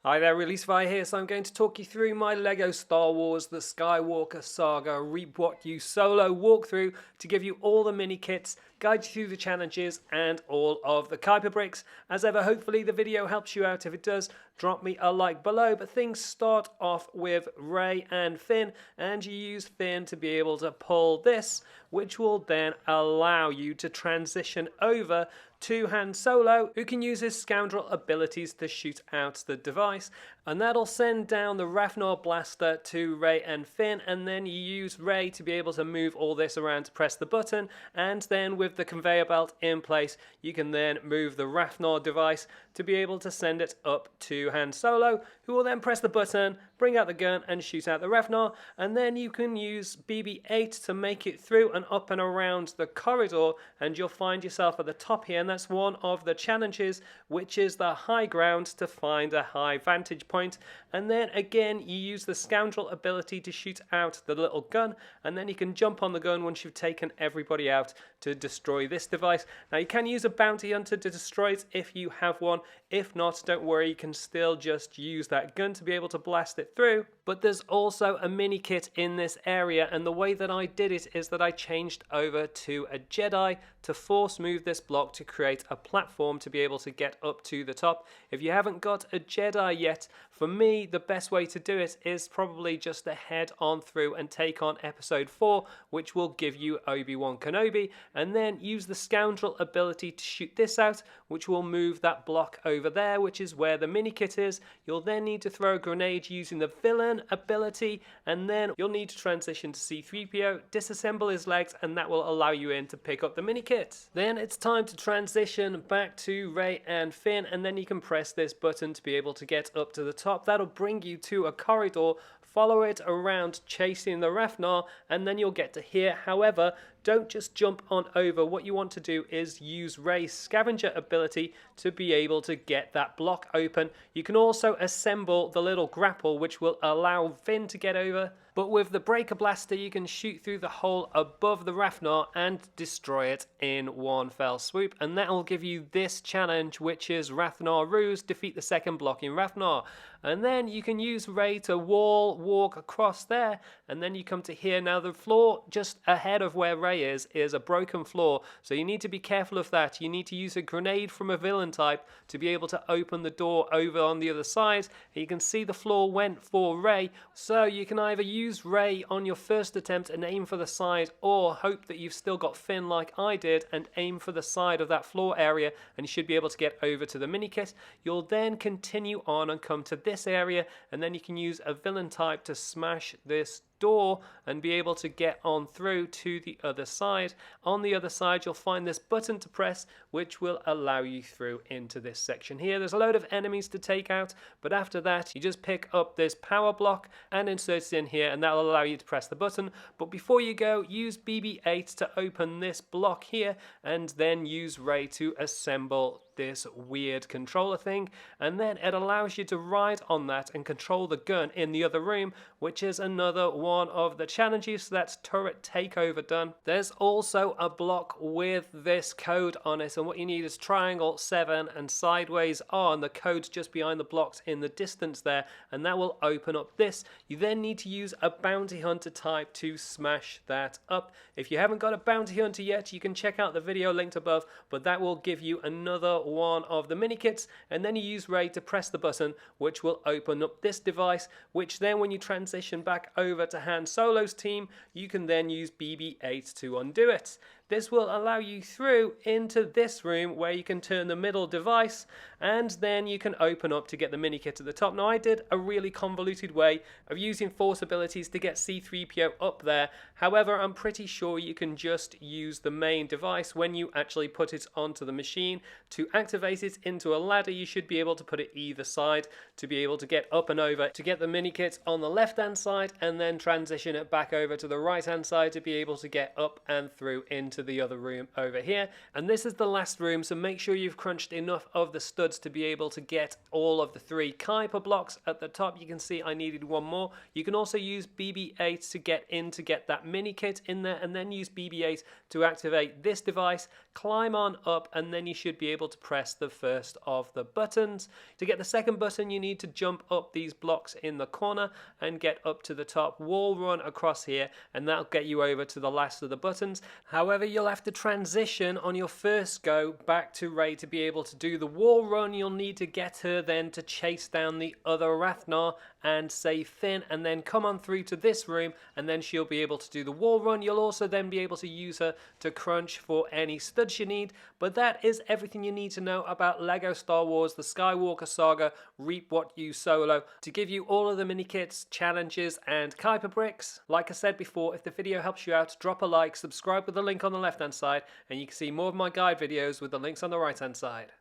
Hi there, Releasefire here, so I'm going to talk you through my LEGO Star Wars The Skywalker Saga Reap What You Solo walkthrough to give you all the mini kits, guide you through the challenges and all of the Kyper Bricks. As ever, hopefully the video helps you out. If it does, drop me a like below. But things start off with Rey and Finn, and you use Finn to be able to pull this, which will then allow you to transition over to Han Solo, who can use his scoundrel abilities to shoot out the device, and that'll send down the Rathnar blaster to Rey and Finn, and then you use Rey to be able to move all this around to press the button, and then with the conveyor belt in place, you can then move the Rathnar device to be able to send it up to Han Solo, who will then press the button, bring out the gun and shoot out the Rathnar, and then you can use BB-8 to make it through and up and around the corridor, and you'll find yourself at the top here, and that's one of the challenges, which is the high ground to find a high vantage point. And then again you use the scoundrel ability to shoot out the little gun, and then you can jump on the gun once you've taken everybody out to destroy this device. Now you can use a bounty hunter to destroy it if you have one. If not, don't worry, you can still just use that gun to be able to blast it through. But there's also a mini kit in this area, and the way that I did it is that I changed over to a Jedi to force move this block to create a platform to be able to get up to the top. If you haven't got a Jedi yet, for me the best way to do it is probably just to head on through and take on episode 4, which will give you Obi-Wan Kenobi, and then use the scoundrel ability to shoot this out, which will move that block over there, which is where the mini kit is. You'll then need to throw a grenade using the villain ability, and then you'll need to transition to C-3PO, disassemble his legs, and that will allow you in to pick up the mini kit. Then it's time to transition back to Rey and Finn, and then you can press this button to be able to get up to the top. That'll bring you to a corridor. Follow it around chasing the Rathnar, and then you'll get to here. However, don't just jump on over. What you want to do is use Rey's scavenger ability to be able to get that block open. You can also assemble the little grapple, which will allow Finn to get over. But with the breaker blaster, you can shoot through the hole above the Rathnar and destroy it in one fell swoop. And that will give you this challenge, which is Rathnar Ruse, defeat the second blocking Rathnar. And then you can use Rey to walk across there, and then you come to here. Now the floor just ahead of where Rey is a broken floor, so you need to be careful of that. You need to use a grenade from a villain type to be able to open the door over on the other side. And you can see the floor went for Rey, so you can either use Rey on your first attempt and aim for the side, or hope that you've still got Finn like I did and aim for the side of that floor area, and you should be able to get over to the mini kit. You'll then continue on and come to this area, and then you can use a villain type to smash this door and be able to get on through to the other side. On the other side you'll find this button to press, which will allow you through into this section here. There's a load of enemies to take out, but after that you just pick up this power block and insert it in here, and that will allow you to press the button. But before you go, use BB-8 to open this block here, and then use Rey to assemble this weird controller thing, and then it allows you to ride on that and control the gun in the other room, which is another one of the challenges. So that's turret takeover done. There's also a block with this code on it, and what you need is triangle 7 and sideways R, and the code's just behind the blocks in the distance there, and that will open up this. You then need to use a bounty hunter type to smash that up. If you haven't got a bounty hunter yet, you can check out the video linked above, but that will give you another one of the mini kits, and then you use Rey to press the button, which will open up this device, which then when you transition back over to Han Solo's team, you can then use BB-8 to undo it. This will allow you through into this room where you can turn the middle device, and then you can open up to get the mini kit at the top. Now I did a really convoluted way of using force abilities to get C-3PO up there. However, I'm pretty sure you can just use the main device when you actually put it onto the machine. To activate it into a ladder, you should be able to put it either side to be able to get up and over to get the mini kit on the left hand side, and then transition it back over to the right hand side to be able to get up and through into the other room over here. And this is the last room, so make sure you've crunched enough of the studs to be able to get all of the 3 Kyper blocks at the top. You can see I needed one more. You can also use BB-8 to get in to get that mini kit in there, and then use BB-8 to activate this device, climb on up, and then you should be able to press the first of the buttons. To get the second button, you need to jump up these blocks in the corner and get up to the top. Wall run across here, and that'll get you over to the last of the buttons. However, you'll have to transition on your first go back to Rey to be able to do the wall run. You'll need to get her then to chase down the other Rathnar and save Finn, and then come on through to this room, and then she'll be able to do the wall run. You'll also then be able to use her to crunch for any studs you need. But that is everything you need to know about Lego Star Wars The Skywalker Saga Reap What You Solo. To give you all of the mini kits, challenges, and Kyper Bricks, like I said before, if the video helps you out, drop a like, subscribe with the link on the left hand side, and you can see more of my guide videos with the links on the right hand side.